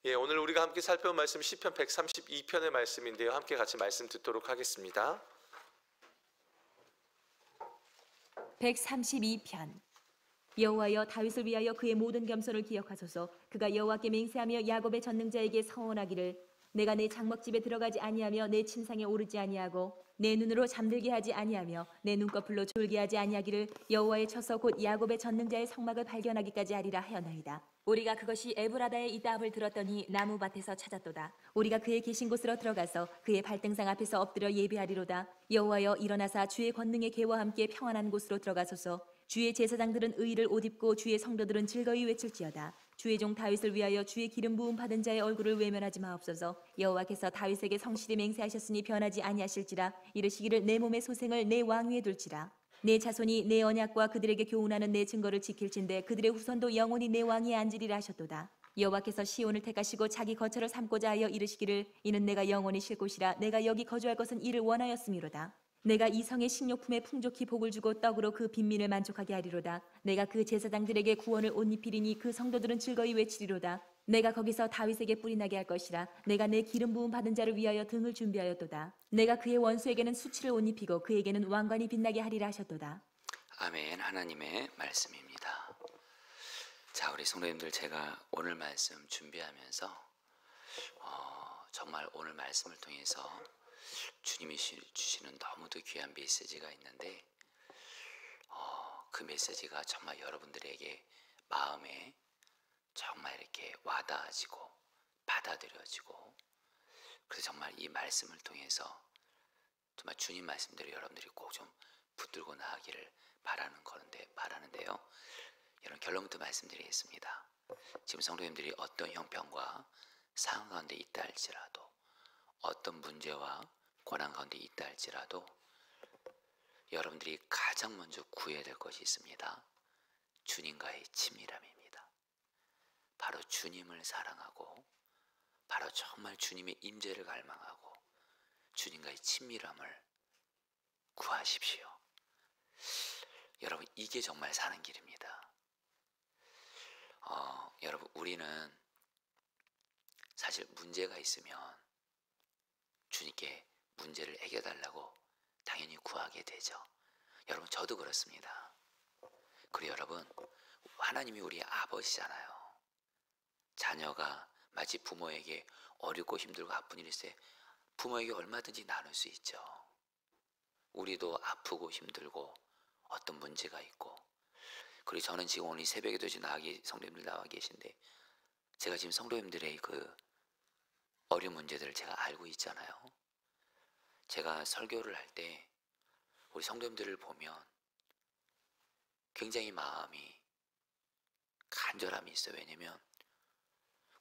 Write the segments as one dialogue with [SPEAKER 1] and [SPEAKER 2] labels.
[SPEAKER 1] 예, 오늘 우리가 함께 살펴본 말씀 시편 132편의 말씀인데요. 함께 같이 말씀 듣도록 하겠습니다.
[SPEAKER 2] 132편. 여호와여, 다윗을 위하여 그의 모든 겸손을 기억하소서. 그가 여호와께 맹세하며 야곱의 전능자에게 서원하기를, 내가 내 장막집에 들어가지 아니하며 내 침상에 오르지 아니하고 내 눈으로 잠들게 하지 아니하며 내 눈꺼풀로 졸게 하지 아니하기를 여호와의 처소 곧 야곱의 전능자의 성막을 발견하기까지 하리라 하였나이다. 우리가 그것이 에브라다에 있다 함을 들었더니 나무밭에서 찾았도다. 우리가 그의 계신 곳으로 들어가서 그의 발등상 앞에서 엎드려 예배하리로다. 여호와여, 일어나사 주의 권능의 계와 함께 평안한 곳으로 들어가소서. 주의 제사장들은 의를 옷 입고 주의 성도들은 즐거이 외칠지어다. 주의 종 다윗을 위하여 주의 기름 부음 받은 자의 얼굴을 외면하지 마옵소서. 여호와께서 다윗에게 성실히 맹세하셨으니 변하지 아니하실지라. 이르시기를, 내 몸의 소생을 내 왕위에 둘지라. 내 자손이 내 언약과 그들에게 교훈하는 내 증거를 지킬진대 그들의 후손도 영원히 내 왕위에 앉으리라 하셨도다. 여호와께서 시온을 택하시고 자기 거처를 삼고자 하여 이르시기를, 이는 내가 영원히 쉴 곳이라. 내가 여기 거주할 것은 이를 원하였음이로다. 내가 이 성의 식료품에 풍족히 복을 주고 떡으로 그 빈민을 만족하게 하리로다. 내가 그 제사장들에게 구원을 옷 입히리니 그 성도들은 즐거이 외치리로다. 내가 거기서 다윗에게 뿔이 나게 할 것이라. 내가 내 기름 부음 받은 자를 위하여 등을 준비하였도다. 내가 그의 원수에게는 수치를 옷 입히고 그에게는 왕관이 빛나게 하리라 하셨도다.
[SPEAKER 3] 아멘. 하나님의 말씀입니다. 자, 우리 성도님들, 제가 오늘 말씀 준비하면서 정말 오늘 말씀을 통해서 주님이 주시는 너무도 귀한 메시지가 있는데 그 메시지가 정말 여러분들에게 마음에 정말 이렇게 와닿아지고 받아들여지고, 그래서 정말 이 말씀을 통해서 정말 주님 말씀대로 여러분들이 꼭 좀 붙들고 나가기를 바라는데요. 여러분, 결론부터 말씀드리겠습니다. 지금 성도님들이 어떤 형편과 상황 가운데 있다 할지라도, 어떤 문제와 고난 가운데 있다 할지라도 여러분들이 가장 먼저 구해야 될 것이 있습니다. 주님과의 친밀함입니다. 바로 주님을 사랑하고, 바로 정말 주님의 임재를 갈망하고 주님과의 친밀함을 구하십시오. 여러분, 이게 정말 사는 길입니다. 여러분, 우리는 사실 문제가 있으면 주님께 문제를 해결달라고 당연히 구하게 되죠. 여러분, 저도 그렇습니다. 그리고 여러분, 하나님이 우리 아버지잖아요. 자녀가 마치 부모에게 어렵고 힘들고 아픈 일이 있을 때 부모에게 얼마든지 나눌 수 있죠. 우리도 아프고 힘들고 어떤 문제가 있고, 그리고 저는 지금 오늘 새벽에도 지금 성도님들 나와 계신데, 제가 지금 성도님들의 그 어려운 문제들을 제가 알고 있잖아요. 제가 설교를 할 때 우리 성도님들을 보면 굉장히 마음이 간절함이 있어요. 왜냐면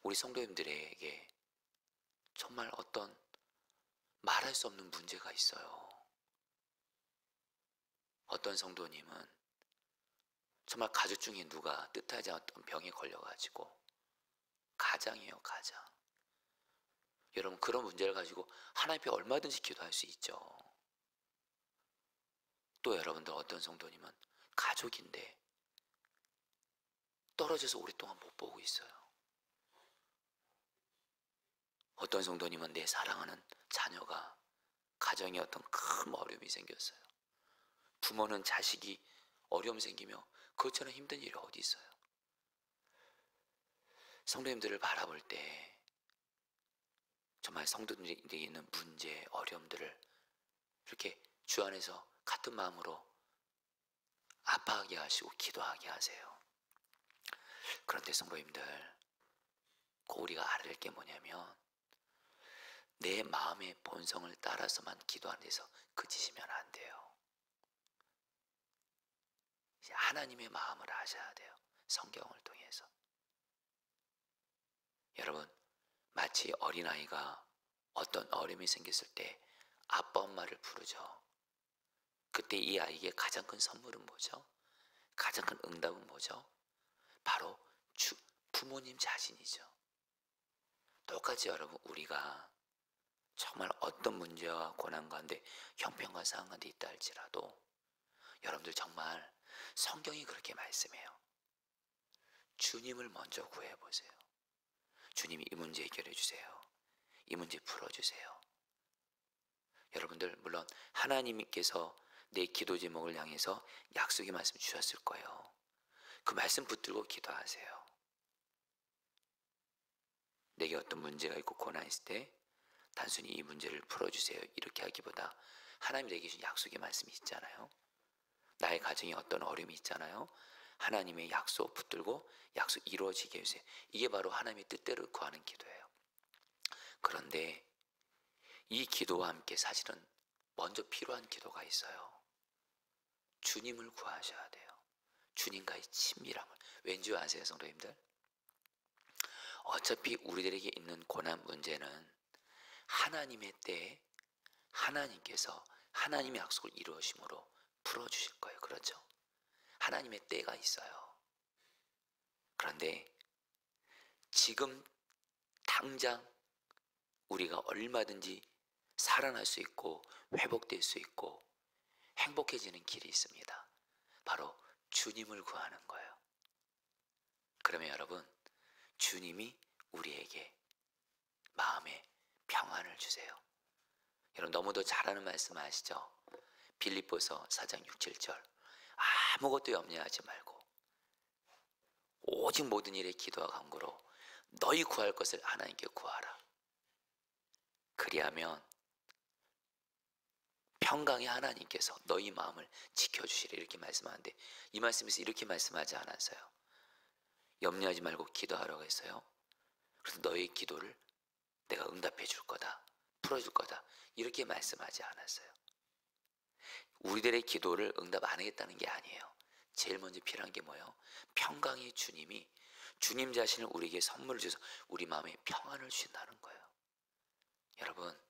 [SPEAKER 3] 우리 성도님들에게 정말 어떤 말할 수 없는 문제가 있어요. 어떤 성도님은 정말 가족 중에 누가 뜻하지 않았던 병에 걸려가지고, 가장이에요, 가장. 여러분, 그런 문제를 가지고 하나님 앞에 얼마든지 기도할 수 있죠. 또 여러분들, 어떤 성도님은 가족인데 떨어져서 오랫동안 못 보고 있어요. 어떤 성도님은 내 사랑하는 자녀가 가정에 어떤 큰 어려움이 생겼어요. 부모는 자식이 어려움 생기며 그것처럼 힘든 일이 어디 있어요. 성도님들을 바라볼 때 정말 성도들이 있는 문제, 어려움들을 이렇게 주 안에서 같은 마음으로 아파하게 하시고 기도하게 하세요. 그런데 성도님들, 꼭 우리가 알아야 될 게 뭐냐면, 내 마음의 본성을 따라서만 기도하는 데서 그치시면 안 돼요. 하나님의 마음을 아셔야 돼요. 성경을 통해서. 여러분, 마치 어린아이가 어떤 어려움이 생겼을 때 아빠 엄마를 부르죠. 그때 이 아이에게 가장 큰 선물은 뭐죠? 가장 큰 응답은 뭐죠? 바로 부모님 자신이죠. 똑같이 여러분, 우리가 정말 어떤 문제와 고난 가운데, 형편과 상황 가운데 있다 할지라도 여러분들 정말 성경이 그렇게 말씀해요. 주님을 먼저 구해보세요. 주님이 이 문제 해결해 주세요. 이 문제 풀어주세요. 여러분들 물론 하나님께서 내 기도 제목을 향해서 약속의 말씀 주셨을 거예요. 그 말씀 붙들고 기도하세요. 내게 어떤 문제가 있고 고난이 있을 때 단순히 이 문제를 풀어주세요 이렇게 하기보다 하나님 내게 주신 약속의 말씀이 있잖아요. 나의 가정에 어떤 어려움이 있잖아요. 하나님의 약속 붙들고 약속 이루어지게 해주세요. 이게 바로 하나님의 뜻대로 구하는 기도예요. 그런데 이 기도와 함께 사실은 먼저 필요한 기도가 있어요. 주님을 구하셔야 돼요. 주님과의 친밀함을. 왠지 아세요, 성도님들? 어차피 우리들에게 있는 고난 문제는 하나님의 때에 하나님께서 하나님의 약속을 이루어심으로 풀어주실 거예요. 그렇죠? 하나님의 때가 있어요. 그런데 지금 당장 우리가 얼마든지 살아날 수 있고 회복될 수 있고 행복해지는 길이 있습니다. 바로 주님을 구하는 거예요. 그러면 여러분, 주님이 우리에게 마음에 평안을 주세요. 여러분 너무도 잘하는 말씀 아시죠? 빌립보서 4장 6, 7절 아무것도 염려하지 말고 오직 모든 일에 기도와 간구로 너희 구할 것을 하나님께 구하라. 그리하면 평강의 하나님께서 너희 마음을 지켜주시리 이렇게 말씀하는데 이 말씀에서 이렇게 말씀하지 않았어요. 염려하지 말고 기도하라고 했어요. 그래서 너희 기도를 내가 응답해 줄 거다, 풀어줄 거다 이렇게 말씀하지 않았어요. 우리들의 기도를 응답 안 하겠다는 게 아니에요. 제일 먼저 필요한 게 뭐예요? 평강의 주님이 주님 자신을 우리에게 선물을 주셔서 우리 마음에 평안을 주신다는 거예요. 여러분,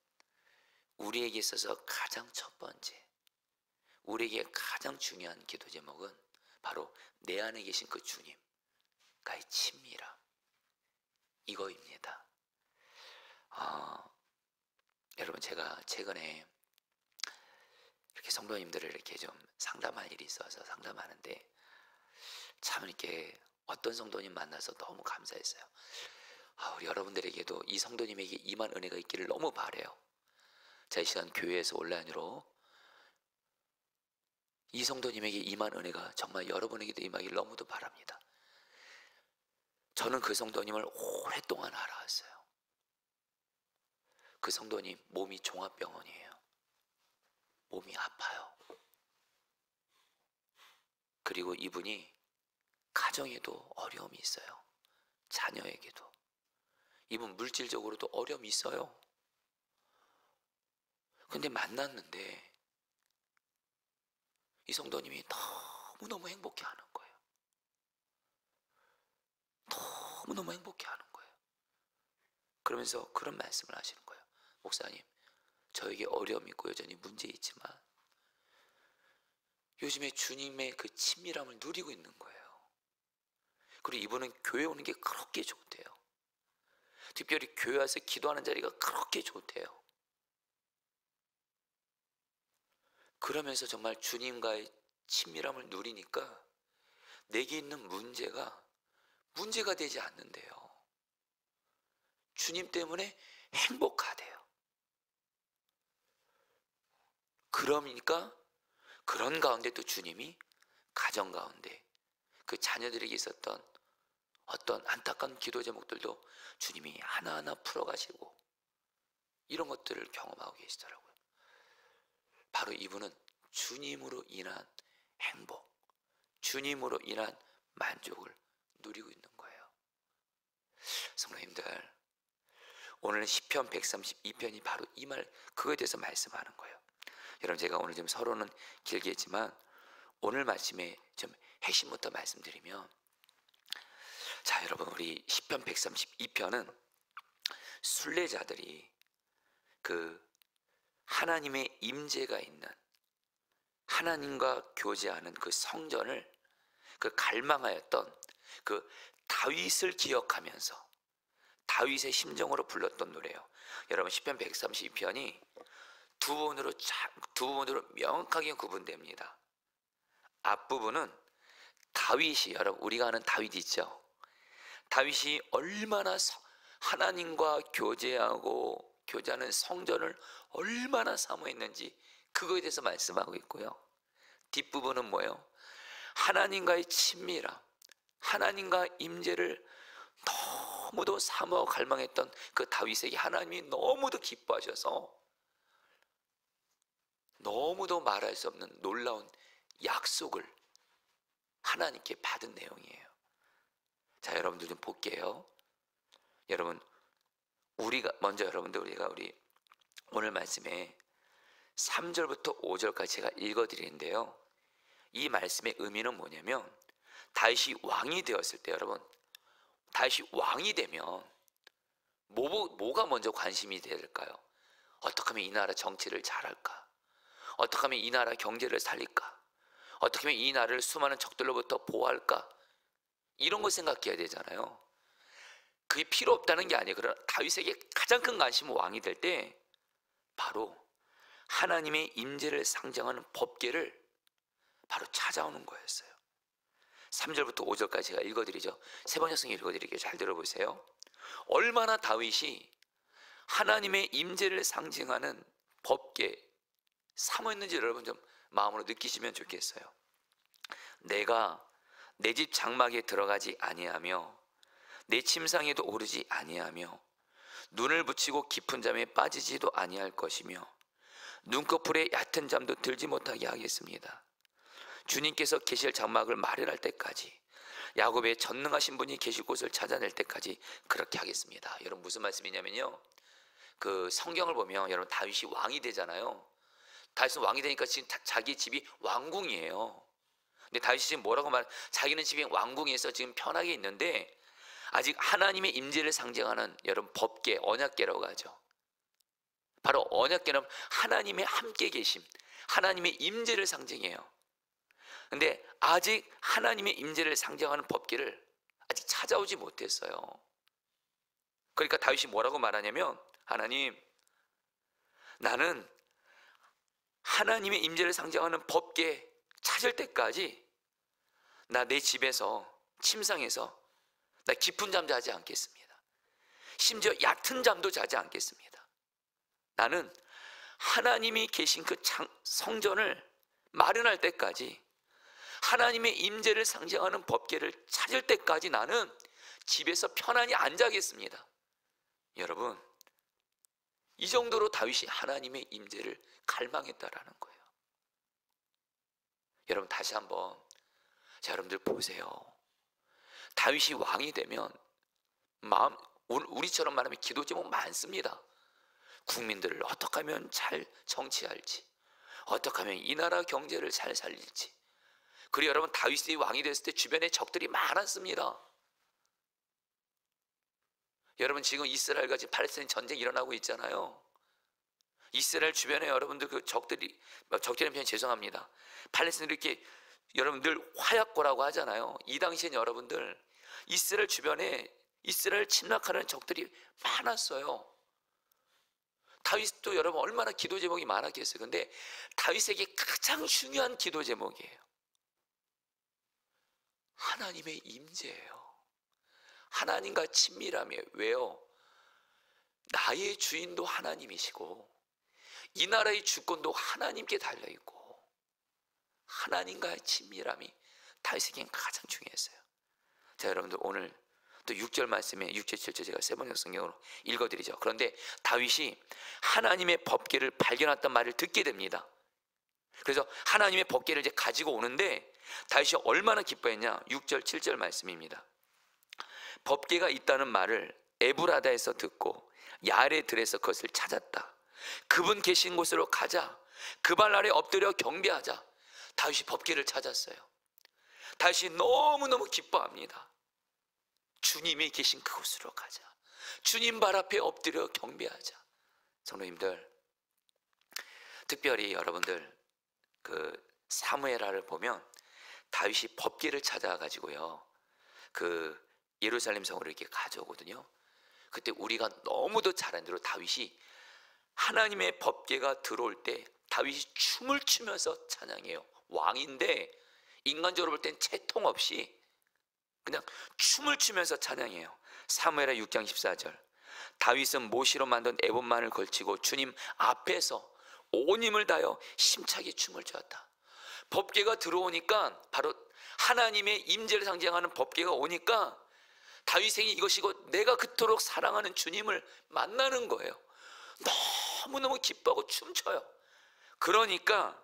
[SPEAKER 3] 우리에게 있어서 가장 첫 번째, 우리에게 가장 중요한 기도 제목은 바로 내 안에 계신 그 주님과의 친밀함, 이거입니다. 여러분, 제가 최근에 이렇게 성도님들을 이렇게 좀 상담할 일이 있어서 상담하는데 참 이렇게 어떤 성도님 만나서 너무 감사했어요. 우리 여러분들에게도 이 성도님에게 임한 은혜가 있기를 너무 바라요. 자, 이 시간 교회에서 온라인으로 이 성도님에게 임한 은혜가 정말 여러분에게도 임하기를 너무도 바랍니다. 저는 그 성도님을 오랫동안 알아왔어요. 그 성도님 몸이 종합병원이에요. 몸이 아파요. 그리고 이분이 가정에도 어려움이 있어요. 자녀에게도. 이분 물질적으로도 어려움이 있어요. 근데 만났는데 이 성도님이 너무너무 행복해하는 거예요. 너무너무 행복해하는 거예요. 그러면서 그런 말씀을 하시는 거예요. 목사님, 저에게 어려움이 있고 여전히 문제 있지만 요즘에 주님의 그 친밀함을 누리고 있는 거예요. 그리고 이분은 교회 오는 게 그렇게 좋대요. 특별히 교회 와서 기도하는 자리가 그렇게 좋대요. 그러면서 정말 주님과의 친밀함을 누리니까 내게 있는 문제가 되지 않는데요. 주님 때문에 행복하대요. 그러니까 그런 가운데 또 주님이 가정 가운데 그 자녀들에게 있었던 어떤 안타까운 기도 제목들도 주님이 하나하나 풀어가시고 이런 것들을 경험하고 계시더라고요. 바로 이분은 주님으로 인한 행복, 주님으로 인한 만족을 누리고 있는 거예요. 성도님들, 오늘 시편 132편이 바로 이 말, 그거에 대해서 말씀하는 거예요. 여러분, 제가 오늘 좀 서론은 길게 했지만 오늘 말씀에 좀 핵심부터 말씀드리면, 자, 여러분, 우리 시편 132편은 순례자들이 그 하나님의 임재가 있는 하나님과 교제하는 그 성전을 그 갈망하였던 그 다윗을 기억하면서 다윗의 심정으로 불렀던 노래예요. 여러분, 시편 132편이 두 부분으로 명확하게 구분됩니다. 앞부분은 다윗이, 여러분 우리가 아는 다윗 있죠? 다윗이 얼마나 하나님과 교제하는 성전을 얼마나 사모했는지 그거에 대해서 말씀하고 있고요. 뒷부분은 뭐예요? 하나님과의 친밀함, 하나님과 임재를 너무도 사모하고 갈망했던 그 다윗에게 하나님이 너무도 기뻐하셔서 너무도 말할 수 없는 놀라운 약속을 하나님께 받은 내용이에요. 자, 여러분들 좀 볼게요. 여러분, 우리가 우리 오늘 말씀에 3절부터 5절까지 제가 읽어드리는데요, 이 말씀의 의미는 뭐냐면, 다윗이 왕이 되었을 때, 여러분, 다윗이 왕이 되면 뭐가 먼저 관심이 될까요? 어떻게 하면 이 나라 정치를 잘할까? 어떻게 하면 이 나라 경제를 살릴까? 어떻게 하면 이 나라를 수많은 적들로부터 보호할까? 이런 거 생각해야 되잖아요. 그게 필요 없다는 게 아니에요. 그러나 다윗에게 가장 큰 관심은 왕이 될 때 바로 하나님의 임재를 상징하는 법궤를 바로 찾아오는 거였어요. 3절부터 5절까지 제가 읽어드리죠. 세 번 연속 읽어드릴게요. 잘 들어보세요. 얼마나 다윗이 하나님의 임재를 상징하는 법궤 사모했는지 여러분 좀 마음으로 느끼시면 좋겠어요. 내가 내 집 장막에 들어가지 아니하며 내 침상에도 오르지 아니하며 눈을 붙이고 깊은 잠에 빠지지도 아니할 것이며 눈꺼풀에 얕은 잠도 들지 못하게 하겠습니다. 주님께서 계실 장막을 마련할 때까지, 야곱의 전능하신 분이 계실 곳을 찾아낼 때까지 그렇게 하겠습니다. 여러분, 무슨 말씀이냐면요, 그 성경을 보면 여러분 다윗이 왕이 되잖아요. 다윗은 왕이 되니까 지금 자기 집이 왕궁이에요. 근데 다윗이 지금 뭐라고 자기는 집이 왕궁에서 지금 편하게 있는데 아직 하나님의 임재를 상징하는 여러분 법궤, 언약궤라고 하죠. 바로 언약궤는 하나님의 함께 계심, 하나님의 임재를 상징해요. 근데 아직 하나님의 임재를 상징하는 법궤를 아직 찾아오지 못했어요. 그러니까 다윗이 뭐라고 말하냐면, 하나님, 나는 하나님의 임재를 상징하는 법궤 찾을 때까지 나 내 집에서, 침상에서 나 깊은 잠 자지 않겠습니다. 심지어 얕은 잠도 자지 않겠습니다. 나는 하나님이 계신 그 성전을 마련할 때까지, 하나님의 임재를 상징하는 법궤를 찾을 때까지 나는 집에서 편안히 안 자겠습니다. 여러분, 이 정도로 다윗이 하나님의 임재를 갈망했다라는 거예요. 여러분, 다시 한번 여러분들 보세요. 다윗이 왕이 되면 우리처럼 말하면 기도 제목 많습니다. 국민들을 어떻게 하면 잘 정치할지, 어떻게 하면 이 나라 경제를 잘 살릴지. 그리고 여러분, 다윗이 왕이 됐을 때 주변에 적들이 많았습니다. 여러분, 지금 이스라엘과 지금 팔레스타인 전쟁이 일어나고 있잖아요. 이스라엘 주변에 여러분들 그 적들이라는 표현 죄송합니다. 팔레스타인을 이렇게 여러분들 화약고라고 하잖아요. 이 당시엔 여러분들 이스라엘 주변에 이스라엘 침략하는 적들이 많았어요. 다윗도 여러분 얼마나 기도 제목이 많았겠어요. 근데 다윗에게 가장 중요한 기도 제목이에요. 하나님의 임재예요. 하나님과 친밀함이에요. 왜요? 나의 주인도 하나님이시고 이 나라의 주권도 하나님께 달려있고 하나님과의 친밀함이 다윗에겐 가장 중요했어요. 자, 여러분들 오늘 또 6절 말씀에 6절 7절 제가 세 번역 성경으로 읽어드리죠. 그런데 다윗이 하나님의 법궤를 발견했던 말을 듣게 됩니다. 그래서 하나님의 법궤를 이제 가지고 오는데 다윗이 얼마나 기뻐했냐. 6절 7절 말씀입니다. 법궤가 있다는 말을 에브라다에서 듣고 야레 들에서 그것을 찾았다. 그분 계신 곳으로 가자. 그 발 아래 엎드려 경배하자. 다윗이 법궤를 찾았어요. 다윗이 너무너무 기뻐합니다. 주님이 계신 그곳으로 가자. 주님 발 앞에 엎드려 경배하자. 성도님들, 특별히 여러분들 그 사무엘하를 보면 다윗이 법궤를 찾아가지고요, 그 예루살렘 성으로 이렇게 가져오거든요. 그때 우리가 너무도 잘 아는 대로 다윗이 하나님의 법궤가 들어올 때 다윗이 춤을 추면서 찬양해요. 왕인데 인간적으로 볼 땐 채통 없이 그냥 춤을 추면서 찬양해요. 사무엘하 6장 14절 다윗은 모시로 만든 에봇만을 걸치고 주님 앞에서 온 힘을 다하여 힘차게 춤을 추었다. 법궤가 들어오니까, 바로 하나님의 임재를 상징하는 법궤가 오니까 다윗에게 이것이고 내가 그토록 사랑하는 주님을 만나는 거예요. 너무너무 기뻐하고 춤춰요. 그러니까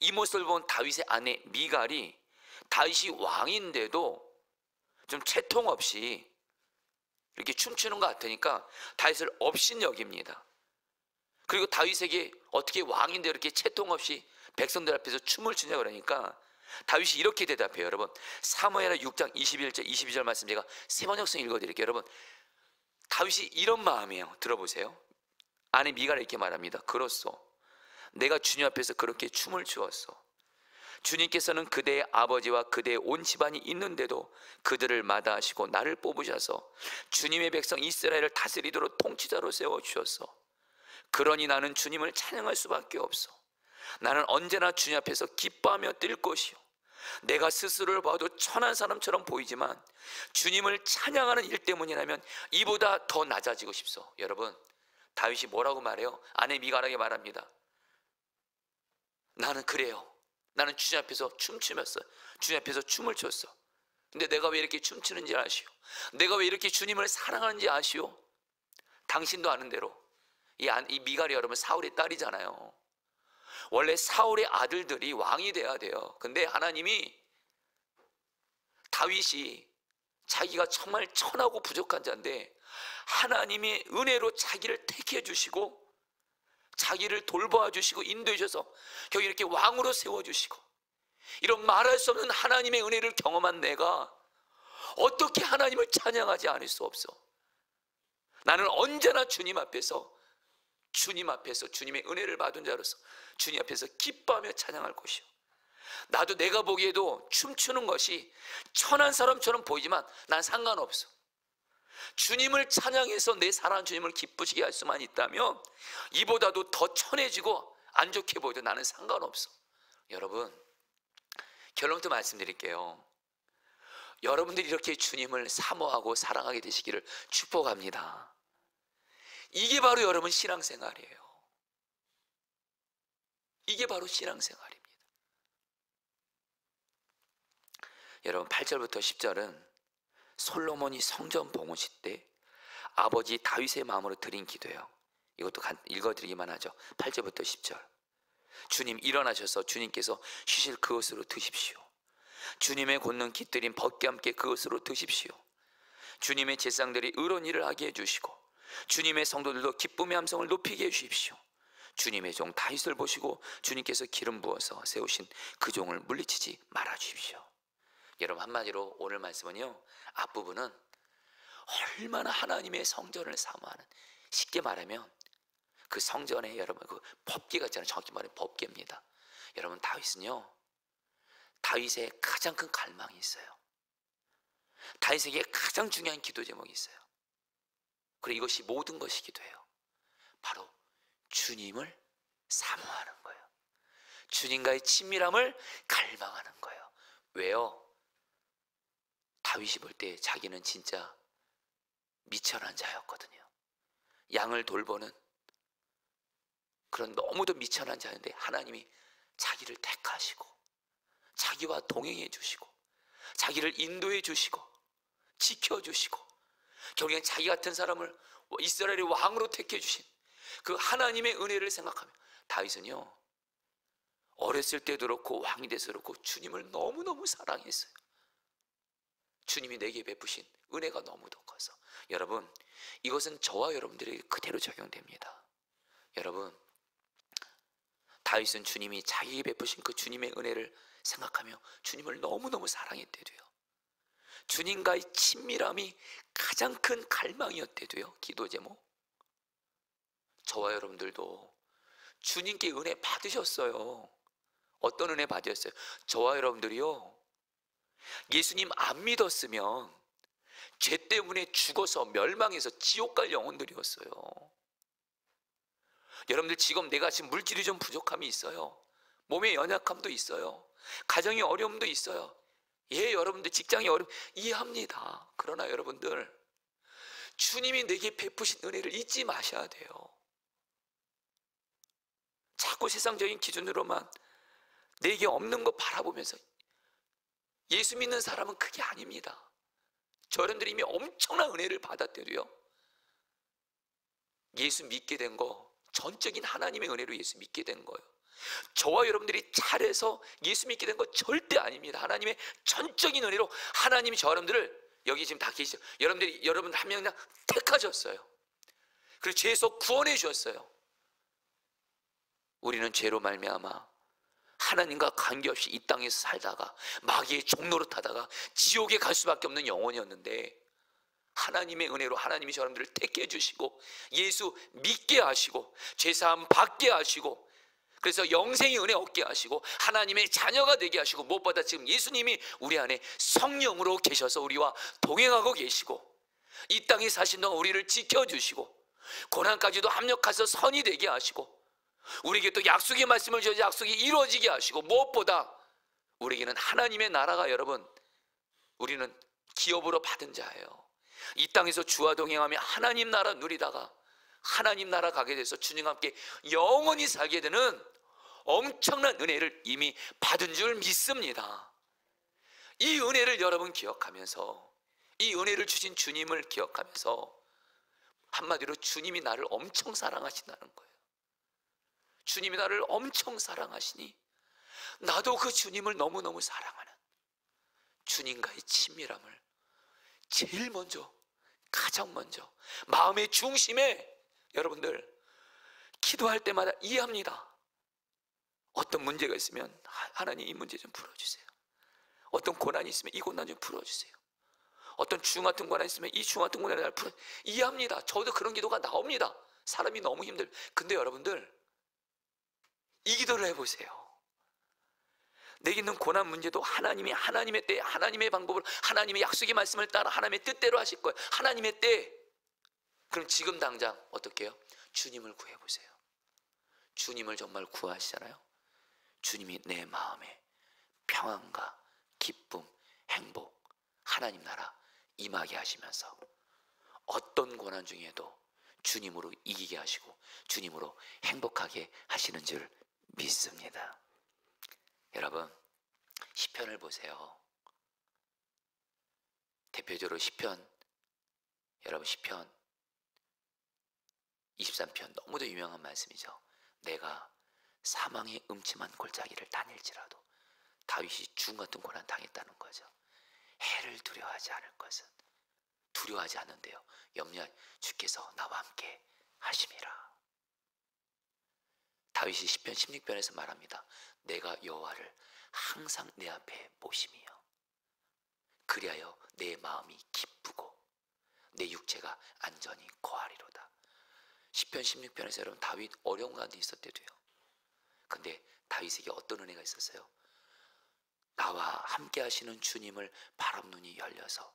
[SPEAKER 3] 이 모습을 본 다윗의 아내 미갈이 다윗이 왕인데도 좀 채통 없이 이렇게 춤추는 것 같으니까 다윗을 업신여깁니다. 그리고 다윗에게 어떻게 왕인데 이렇게 채통 없이 백성들 앞에서 춤을 추냐 그러니까 다윗이 이렇게 대답해요. 여러분, 사무엘하 6장 21절 22절 말씀 제가 세 번역성 읽어드릴게요. 여러분, 다윗이 이런 마음이에요. 들어보세요. 아내 미갈이 이렇게 말합니다. 그렇소, 내가 주님 앞에서 그렇게 춤을 추었소. 주님께서는 그대의 아버지와 그대의 온 집안이 있는데도 그들을 마다하시고 나를 뽑으셔서 주님의 백성 이스라엘을 다스리도록 통치자로 세워주셨소. 그러니 나는 주님을 찬양할 수밖에 없소. 나는 언제나 주님 앞에서 기뻐하며 뛸 것이요, 내가 스스로를 봐도 천한 사람처럼 보이지만 주님을 찬양하는 일 때문이라면 이보다 더 낮아지고 싶소. 여러분, 다윗이 뭐라고 말해요? 아내 미갈에게 말합니다. 나는 그래요. 나는 주님 앞에서 춤추면서 주님 앞에서 춤을 췄어. 근데 내가 왜 이렇게 춤추는지 아시오? 내가 왜 이렇게 주님을 사랑하는지 아시오? 당신도 아는 대로 이 미갈이 여러분 사울의 딸이잖아요. 원래 사울의 아들들이 왕이 돼야 돼요. 근데 하나님이 다윗이 자기가 정말 천하고 부족한 자인데 하나님의 은혜로 자기를 택해 주시고 자기를 돌보아 주시고 인도해 주셔서 결국 이렇게 왕으로 세워주시고, 이런 말할 수 없는 하나님의 은혜를 경험한 내가 어떻게 하나님을 찬양하지 않을 수 없어? 나는 언제나 주님 앞에서 주님의 은혜를 받은 자로서 주님 앞에서 기뻐하며 찬양할 것이요, 나도 내가 보기에도 춤추는 것이 천한 사람처럼 보이지만 난 상관없어. 주님을 찬양해서 내 사랑하는 주님을 기쁘시게 할 수만 있다면 이보다도 더 천해지고 안 좋게 보여도 나는 상관없어. 여러분, 결론부터 말씀드릴게요. 여러분들이 이렇게 주님을 사모하고 사랑하게 되시기를 축복합니다. 이게 바로 여러분 신앙생활이에요. 이게 바로 신앙생활입니다. 여러분, 8절부터 10절은 솔로몬이 성전 봉헌식 때 아버지 다윗의 마음으로 드린 기도예요. 이것도 읽어드리기만 하죠. 8절부터 10절. 주님 일어나셔서 주님께서 쉬실 그것으로 드십시오. 주님의 곧는 깃들인 벗과 함께 그것으로 드십시오. 주님의 제사장들이 의로운 일을 하게 해주시고 주님의 성도들도 기쁨의 함성을 높이게 해주십시오. 주님의 종 다윗을 보시고 주님께서 기름 부어서 세우신 그 종을 물리치지 말아주십시오. 여러분, 한마디로 오늘 말씀은요, 앞부분은 얼마나 하나님의 성전을 사모하는, 쉽게 말하면 그 성전에 여러분 그 법궤가 있잖아요. 정확히 말하면 법궤입니다. 여러분, 다윗은요, 다윗의 가장 큰 갈망이 있어요. 다윗에게 가장 중요한 기도 제목이 있어요. 그리고 이것이 모든 것이기도 해요. 바로 주님을 사모하는 거예요. 주님과의 친밀함을 갈망하는 거예요. 왜요? 다윗이 볼 때 자기는 진짜 미천한 자였거든요. 양을 돌보는 그런 너무도 미천한 자인데 하나님이 자기를 택하시고 자기와 동행해 주시고 자기를 인도해 주시고 지켜주시고 결국엔 자기 같은 사람을 이스라엘의 왕으로 택해 주신 그 하나님의 은혜를 생각하며 다윗은요, 어렸을 때도 그렇고 왕이 돼서 그렇고 주님을 너무너무 사랑했어요. 주님이 내게 베푸신 은혜가 너무도 커서. 여러분, 이것은 저와 여러분들에게 그대로 적용됩니다. 여러분, 다윗은 주님이 자기에게 베푸신 그 주님의 은혜를 생각하며 주님을 너무너무 사랑했대도요, 주님과의 친밀함이 가장 큰 갈망이었대도요, 기도 제목. 저와 여러분들도 주님께 은혜 받으셨어요. 어떤 은혜 받으셨어요? 저와 여러분들이요, 예수님 안 믿었으면 죄 때문에 죽어서 멸망해서 지옥 갈 영혼들이었어요. 여러분들, 지금 내가 지금 물질이 좀 부족함이 있어요. 몸의 연약함도 있어요. 가정의 어려움도 있어요. 예, 여러분들 직장의 어려움 이해합니다. 그러나 여러분들, 주님이 내게 베푸신 은혜를 잊지 마셔야 돼요. 자꾸 세상적인 기준으로만 내게 없는 거 바라보면서 예수 믿는 사람은 그게 아닙니다. 저런들이 이미 엄청난 은혜를 받았대도요, 예수 믿게 된 거 전적인 하나님의 은혜로 예수 믿게 된 거예요. 저와 여러분들이 잘해서 예수 믿게 된 거 절대 아닙니다. 하나님의 전적인 은혜로 하나님이 저 여러분들을, 여기 지금 다 계시죠, 여러분들 한 명당 택하셨어요. 그리고 죄에서 구원해 주셨어요. 우리는 죄로 말미암아 하나님과 관계없이 이 땅에서 살다가 마귀의 종노릇 하다가 지옥에 갈 수밖에 없는 영혼이었는데, 하나님의 은혜로 하나님이 저 사람들을 택해 주시고 예수 믿게 하시고 죄사함 받게 하시고, 그래서 영생의 은혜 얻게 하시고 하나님의 자녀가 되게 하시고, 무엇보다 지금 예수님이 우리 안에 성령으로 계셔서 우리와 동행하고 계시고, 이 땅에 사신 동안 우리를 지켜주시고 고난까지도 합력해서 선이 되게 하시고, 우리에게 또 약속의 말씀을 주셔서 약속이 이루어지게 하시고, 무엇보다 우리에게는 하나님의 나라가, 여러분, 우리는 기업으로 받은 자예요. 이 땅에서 주와 동행하며 하나님 나라 누리다가 하나님 나라 가게 돼서 주님과 함께 영원히 살게 되는 엄청난 은혜를 이미 받은 줄 믿습니다. 이 은혜를 여러분 기억하면서, 이 은혜를 주신 주님을 기억하면서, 한마디로 주님이 나를 엄청 사랑하신다는 거예요. 주님이 나를 엄청 사랑하시니 나도 그 주님을 너무너무 사랑하는, 주님과의 친밀함을 제일 먼저, 가장 먼저 마음의 중심에 여러분들 기도할 때마다 이해합니다. 어떤 문제가 있으면 하나님 이 문제 좀 풀어주세요. 어떤 고난이 있으면 이 고난 좀 풀어주세요. 어떤 중 같은 고난이 있으면 이 중 같은 고난을 풀어, 이해합니다. 저도 그런 기도가 나옵니다. 사람이 너무 힘들. 근데 여러분들 이 기도를 해보세요. 내게 있는 고난 문제도 하나님이 하나님의 때, 하나님의 방법으로, 하나님의 약속의 말씀을 따라 하나님의 뜻대로 하실 거예요. 하나님의 때. 그럼 지금 당장 어떻게 해요? 주님을 구해보세요. 주님을 정말 구하시잖아요. 주님이 내 마음에 평안과 기쁨, 행복, 하나님 나라 임하게 하시면서 어떤 고난 중에도 주님으로 이기게 하시고 주님으로 행복하게 하시는 줄 믿습니다. 여러분, 시편을 보세요. 대표적으로 시편, 여러분 시편 23편 너무도 유명한 말씀이죠. 내가 사망의 음침한 골짜기를 다닐지라도, 다윗이 죽음 같은 고난 당했다는 거죠. 해를 두려워하지 않을 것은, 두려워하지 않는데요, 염려, 주께서 나와 함께 하심이라. 다윗이 시편 16편에서 말합니다. 내가 여호와를 항상 내 앞에 모심이요, 그리하여 내 마음이 기쁘고 내 육체가 안전히 거하리로다. 시편 16편에서 여러분 다윗 어려운 가운데 있었대도요, 근데 다윗에게 어떤 은혜가 있었어요? 나와 함께 하시는 주님을 바라본 눈이 열려서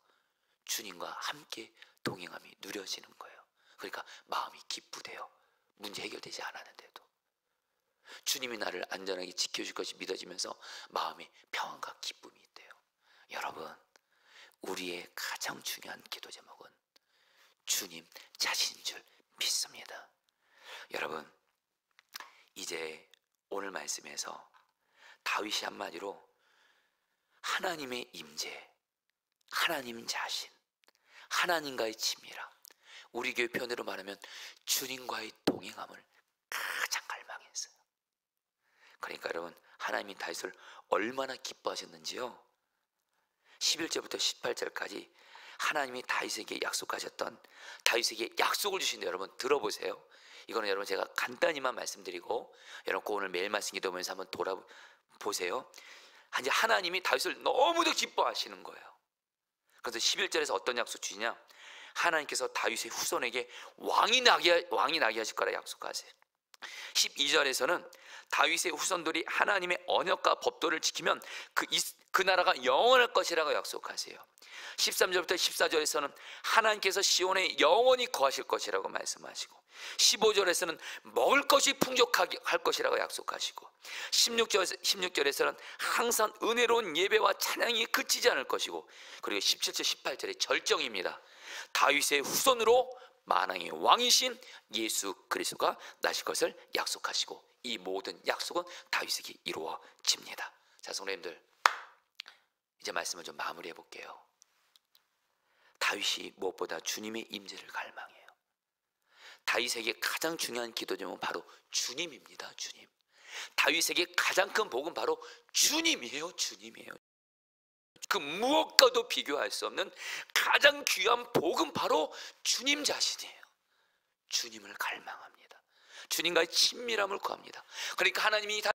[SPEAKER 3] 주님과 함께 동행함이 누려지는 거예요. 그러니까 마음이 기쁘대요. 문제 해결되지 않았는데도 주님이 나를 안전하게 지켜줄 것이 믿어지면서 마음에 평안과 기쁨이 있대요. 여러분, 우리의 가장 중요한 기도 제목은 주님 자신인 줄 믿습니다. 여러분, 이제 오늘 말씀에서 다윗이 한마디로 하나님의 임재, 하나님 자신, 하나님과의 친밀함, 우리 교회 편으로 말하면 주님과의 동행함을 가장 갈망했어요. 그러니까 여러분, 하나님이 다윗을 얼마나 기뻐하셨는지요, 11절부터 18절까지 하나님이 다윗에게 약속하셨던, 다윗에게 약속을 주신데 여러분 들어보세요. 이거는 여러분 제가 간단히만 말씀드리고 여러분 오늘 매일 말씀 기도하면서 한번 돌아보세요. 이제 하나님이 다윗을 너무도 기뻐하시는 거예요. 그래서 11절에서 어떤 약속 주시냐, 하나님께서 다윗의 후손에게 왕이 나게 하실 거라 약속하세요. 12절에서는 다윗의 후손들이 하나님의 언약과 법도를 지키면 그 나라가 영원할 것이라고 약속하세요. 13절부터 14절에서는 하나님께서 시온에 영원히 거하실 것이라고 말씀하시고, 15절에서는 먹을 것이 풍족하게 할 것이라고 약속하시고, 16절에서는 항상 은혜로운 예배와 찬양이 그치지 않을 것이고, 그리고 17절 18절의 절정입니다. 다윗의 후손으로 만왕의 왕이신 예수 그리스도가 나실 것을 약속하시고 이 모든 약속은 다윗에게 이루어집니다. 자, 성도님들, 이제 말씀을 좀 마무리해 볼게요. 다윗이 무엇보다 주님의 임재를 갈망해요. 다윗에게 가장 중요한 기도 제목은 바로 주님입니다. 주님. 다윗에게 가장 큰 복은 바로 주님이에요. 주님이에요. 그 무엇과도 비교할 수 없는 가장 귀한 복은 바로 주님 자신이에요. 주님을 갈망합니다. 주님과의 친밀함을 구합니다. 그러니까 하나님이 다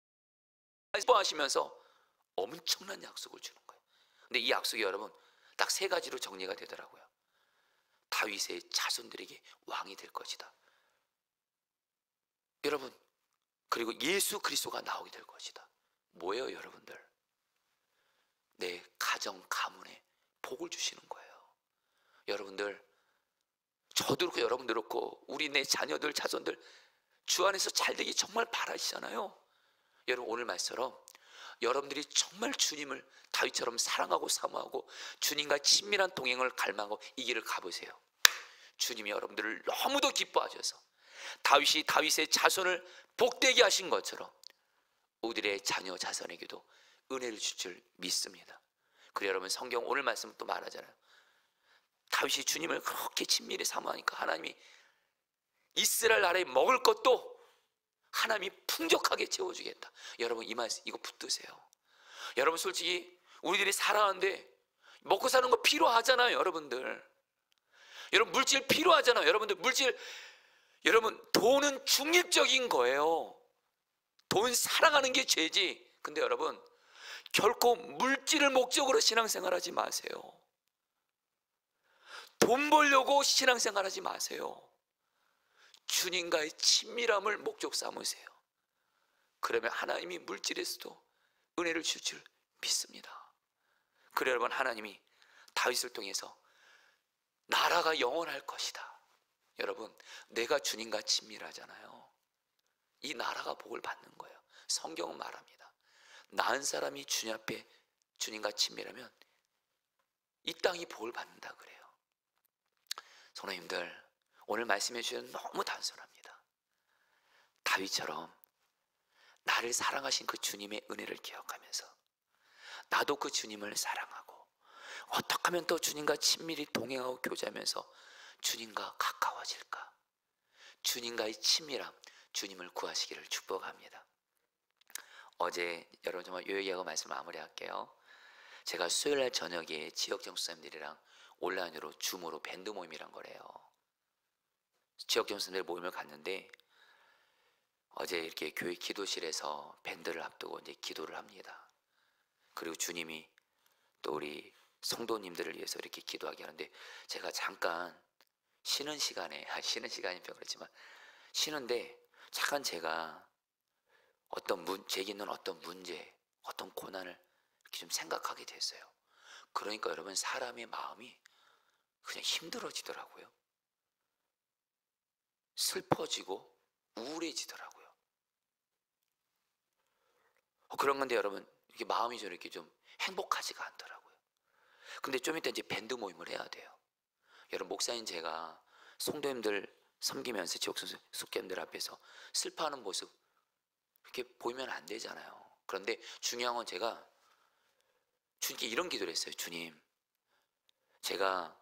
[SPEAKER 3] 기뻐하시면서 엄청난 약속을 주는 거예요. 근데 이 약속이 여러분 딱 세 가지로 정리가 되더라고요. 다윗의 자손들에게 왕이 될 것이다. 여러분, 그리고 예수 그리스도가 나오게 될 것이다. 뭐예요, 여러분들? 내 가정 가문에 복을 주시는 거예요. 여러분들, 저도 그렇고 여러분들 그렇고 우리 내 자녀들 자손들 주 안에서 잘 되기 정말 바라시잖아요. 여러분, 오늘 말씀처럼 여러분들이 정말 주님을 다윗처럼 사랑하고 사모하고 주님과 친밀한 동행을 갈망하고 이 길을 가보세요. 주님이 여러분들을 너무도 기뻐하셔서 다윗이 다윗의 자손을 복되게 하신 것처럼 우리의 자녀 자손에게도 은혜를 줄 줄 믿습니다. 그리고 여러분, 성경 오늘 말씀은 또 말하잖아요. 다윗이 주님을 그렇게 친밀히 사모하니까 하나님이 이스라엘 나라에 먹을 것도 하나님이 풍족하게 채워주겠다. 여러분, 이 말씀 이거 붙드세요. 여러분, 솔직히 우리들이 살아가는데 먹고 사는 거 필요하잖아요. 여러분들, 여러분 물질 필요하잖아요. 여러분들 물질, 여러분 돈은 중립적인 거예요. 돈 사랑하는 게 죄지. 근데 여러분, 결코 물질을 목적으로 신앙생활하지 마세요. 돈 벌려고 신앙생활하지 마세요. 주님과의 친밀함을 목적 삼으세요. 그러면 하나님이 물질에서도 은혜를 줄 줄 믿습니다. 그래 여러분, 하나님이 다윗을 통해서 나라가 영원할 것이다. 여러분, 내가 주님과 친밀하잖아요. 이 나라가 복을 받는 거예요. 성경은 말합니다. 나은 사람이 주님 앞에 주님과 친밀하면 이 땅이 복을 받는다 그래요. 성도님들, 오늘 말씀해 주셔서 너무 단순합니다. 다윗처럼 나를 사랑하신 그 주님의 은혜를 기억하면서 나도 그 주님을 사랑하고 어떻게 하면 또 주님과 친밀히 동행하고 교제하면서 주님과 가까워질까? 주님과의 친밀함, 주님을 구하시기를 축복합니다. 어제 여러분 정말 요약하고 말씀 마무리할게요. 제가 수요일날 저녁에 지역정수님들이랑 온라인으로 줌으로 밴드 모임이란 거래요. 지역정수님들 모임을 갔는데 어제 이렇게 교회 기도실에서 밴드를 앞두고 이제 기도를 합니다. 그리고 주님이 또 우리 성도님들을 위해서 이렇게 기도하게 하는데 제가 잠깐 쉬는 시간에 쉬는 시간이면 그렇지만 쉬는데 잠깐 제가 제게 있는 어떤 문제, 어떤 고난을 이렇게 좀 생각하게 됐어요. 그러니까 여러분, 사람의 마음이 그냥 힘들어지더라고요. 슬퍼지고 우울해지더라고요. 그런 건데 여러분, 이렇게 마음이 좀 이렇게 좀 행복하지가 않더라고요. 근데 좀 이따 이제 밴드 모임을 해야 돼요. 여러분, 목사님 제가 성도님들 섬기면서 지옥선수 숙견들 앞에서 슬퍼하는 모습 이렇게 보이면 안 되잖아요. 그런데 중요한 건 제가 주님께 이런 기도를 했어요. 주님, 제가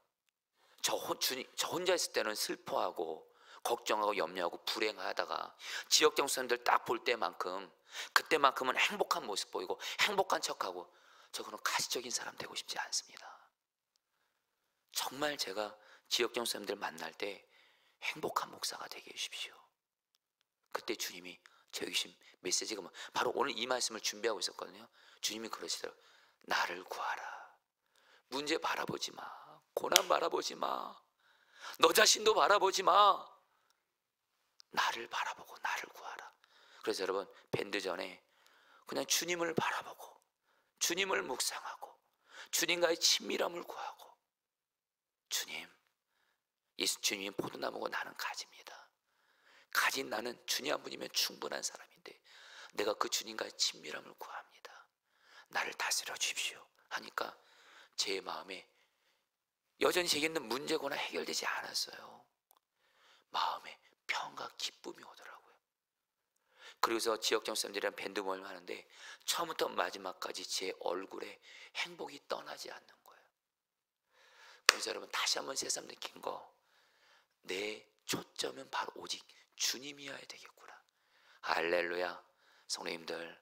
[SPEAKER 3] 저 혼자 있을 때는 슬퍼하고 걱정하고 염려하고 불행하다가 지역정수님들 딱 볼 때만큼 그때만큼은 행복한 모습 보이고 행복한 척하고 저 그런 가시적인 사람 되고 싶지 않습니다. 정말 제가 지역정수님들 만날 때 행복한 목사가 되게 해주십시오. 그때 주님이 저에게 주신 메시지가 바로 오늘 이 말씀을 준비하고 있었거든요. 주님이 그러시더라고요. 나를 구하라. 문제 바라보지 마. 고난 바라보지 마. 너 자신도 바라보지 마. 나를 바라보고 나를 구하라. 그래서 여러분, 밴드 전에 그냥 주님을 바라보고 주님을 묵상하고 주님과의 친밀함을 구하고, 주님, 예수 주님이 포도나무고 나는 가지입니다. 가진 나는 주님 한 분이면 충분한 사람인데 내가 그 주님과의 친밀함을 구합니다. 나를 다스려 주십시오 하니까 제 마음에 여전히 제게 있는 문제거나 해결되지 않았어요. 마음에 평안과 기쁨이 오더라고요. 그래서 지역정 사람들이랑 밴드 모임을 하는데 처음부터 마지막까지 제 얼굴에 행복이 떠나지 않는 거예요. 그래서 여러분 다시 한번 새삼 느낀 거, 내 초점은 바로 오직 주님이어야 되겠구나. 할렐루야. 성도님들,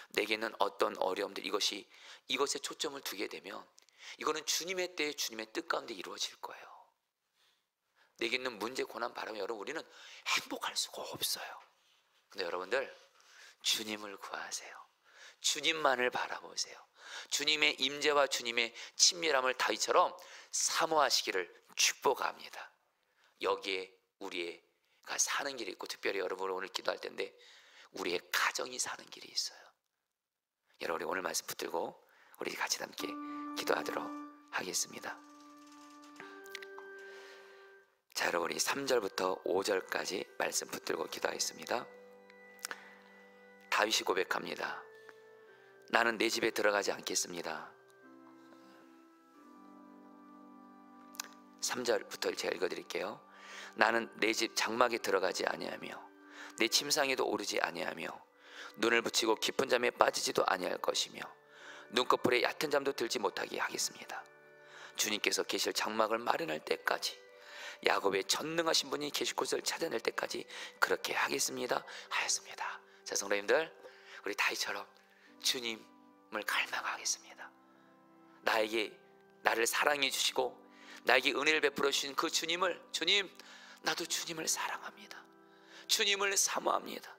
[SPEAKER 3] 내게는 어떤 어려움들, 이것에 초점을 두게 되면 이거는 주님의 때에 주님의 뜻 가운데 이루어질 거예요. 내게 있는 문제, 고난, 바람, 여러분 우리는 행복할 수가 없어요. 근데 여러분들 주님을 구하세요. 주님만을 바라보세요. 주님의 임재와 주님의 친밀함을 다윗처럼 사모하시기를 축복합니다. 여기에 우리가 사는 길이 있고, 특별히 여러분 오늘 기도할 텐데 우리의 가정이 사는 길이 있어요. 여러분 우리 오늘 말씀 붙들고 우리 같이 함께 기도하도록 하겠습니다. 자, 여러분 우리 3절부터 5절까지 말씀 붙들고 기도하겠습니다. 다윗이 고백합니다. 나는 내 집에 들어가지 않겠습니다. 3절부터 제가 읽어드릴게요. 나는 내 집 장막에 들어가지 아니하며 내 침상에도 오르지 아니하며 눈을 붙이고 깊은 잠에 빠지지도 아니할 것이며 눈꺼풀에 얕은 잠도 들지 못하게 하겠습니다. 주님께서 계실 장막을 마련할 때까지, 야곱의 전능하신 분이 계실 곳을 찾아낼 때까지 그렇게 하겠습니다 하였습니다. 자, 성도님들, 우리 다윗처럼 주님을 갈망하겠습니다. 나를 사랑해 주시고 나에게 은혜를 베풀어 주신 그 주님을, 주님, 나도 주님을 사랑합니다. 주님을 사모합니다.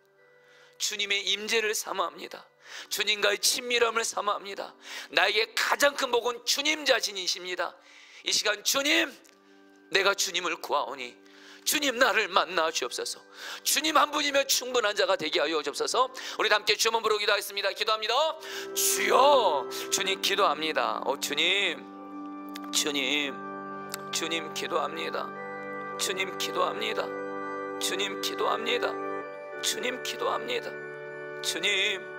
[SPEAKER 3] 주님의 임재를 사모합니다. 주님과의 친밀함을 사모합니다. 나에게 가장 큰 복은 주님 자신이십니다. 이 시간 주님, 내가 주님을 구하오니 주님 나를 만나 주옵소서. 주님 한 분이면 충분한 자가 되게 하여 주옵소서. 우리 함께 주문 부르고 기도하겠습니다. 기도합니다. 주여, 주님 기도합니다. 주님, 주님 기도합니다. 주님 기도합니다. 주님 기도합니다. 주님 기도합니다. 주님,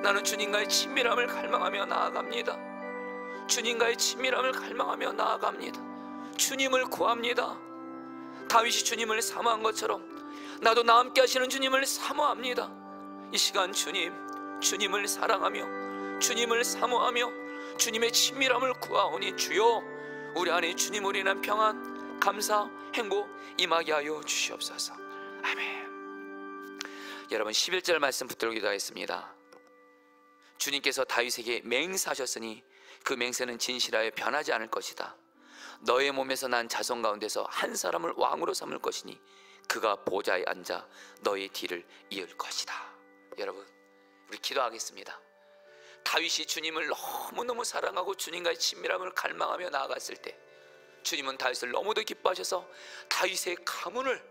[SPEAKER 3] 나는 주님과의 친밀함을 갈망하며 나아갑니다. 주님과의 친밀함을 갈망하며 나아갑니다. 주님을 구합니다. 다윗이 주님을 사모한 것처럼 나도 나 함께 하시는 주님을 사모합니다. 이 시간 주님을 사랑하며 주님을 사모하며 주님의 친밀함을 구하오니 주여, 우리 안에 주님으로 인한 평안, 감사, 행복 임하게 하여 주시옵소서. 아멘. 여러분 11절 말씀 붙들고 기도하겠습니다. 주님께서 다윗에게 맹세하셨으니 그 맹세는 진실하여 변하지 않을 것이다. 너의 몸에서 난 자손 가운데서 한 사람을 왕으로 삼을 것이니 그가 보좌에 앉아 너의 뒤를 이을 것이다. 여러분 우리 기도하겠습니다. 다윗이 주님을 너무너무 사랑하고 주님과의 친밀함을 갈망하며 나아갔을 때 주님은 다윗을 너무도 기뻐하셔서 다윗의 가문을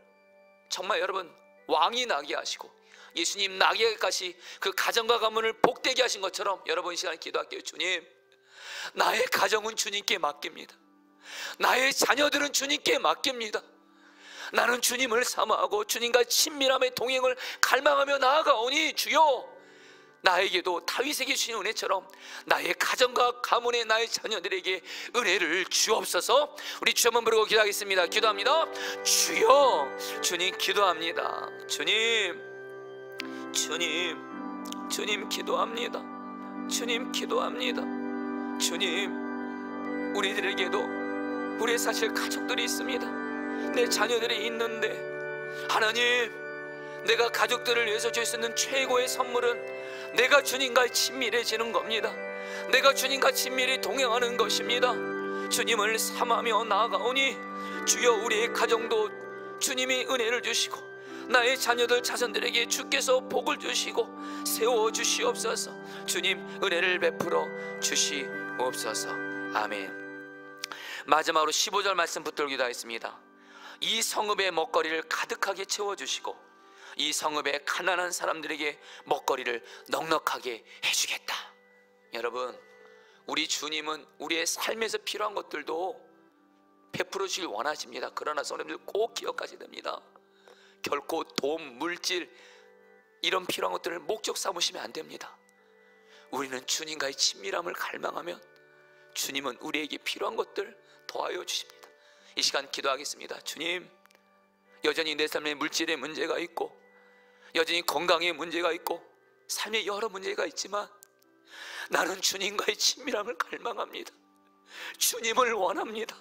[SPEAKER 3] 정말 여러분 왕이 나게 하시고 예수님 나게까지 그 가정과 가문을 복되게 하신 것처럼 여러분 이 시간에 기도할게요. 주님, 나의 가정은 주님께 맡깁니다. 나의 자녀들은 주님께 맡깁니다. 나는 주님을 사모하고 주님과 친밀함의 동행을 갈망하며 나아가오니 주여, 나에게도 다윗에게 주신 은혜처럼 나의 가정과 가문의 나의 자녀들에게 은혜를 주옵소서. 우리 주 한번 부르고 기도하겠습니다. 기도합니다. 주여, 주님 기도합니다. 주님 기도합니다. 주님 기도합니다. 주님, 우리들에게도 우리의 사실 가족들이 있습니다. 내 자녀들이 있는데 하나님, 내가 가족들을 위해서 줄 수 있는 최고의 선물은 내가 주님과 친밀해지는 겁니다. 내가 주님과 친밀히 동행하는 것입니다. 주님을 사모하며 나아가오니 주여, 우리의 가정도 주님이 은혜를 주시고 나의 자녀들 자손들에게 주께서 복을 주시고 세워주시옵소서. 주님 은혜를 베풀어 주시옵소서. 아멘. 마지막으로 15절 말씀 붙들고 기도하겠습니다. 이 성읍의 먹거리를 가득하게 채워주시고 이 성읍의 가난한 사람들에게 먹거리를 넉넉하게 해주겠다. 여러분, 우리 주님은 우리의 삶에서 필요한 것들도 베풀어 주길 원하십니다. 그러나 성도님들 꼭 기억하셔야 됩니다. 결코 돈, 물질 이런 필요한 것들을 목적 삼으시면 안 됩니다. 우리는 주님과의 친밀함을 갈망하면 주님은 우리에게 필요한 것들 더하여 주십니다. 이 시간 기도하겠습니다. 주님, 여전히 내 삶에 물질의 문제가 있고 여전히 건강의 문제가 있고 삶에 여러 문제가 있지만 나는 주님과의 친밀함을 갈망합니다. 주님을 원합니다.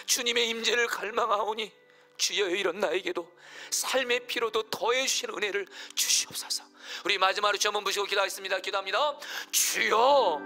[SPEAKER 3] 주님의 임재를 갈망하오니 주여 이런 나에게도 삶의 피로도 더해 주신 은혜를 주시옵소서. 우리 마지막으로 주 한번 부시고 기도하겠습니다. 기도합니다. 주여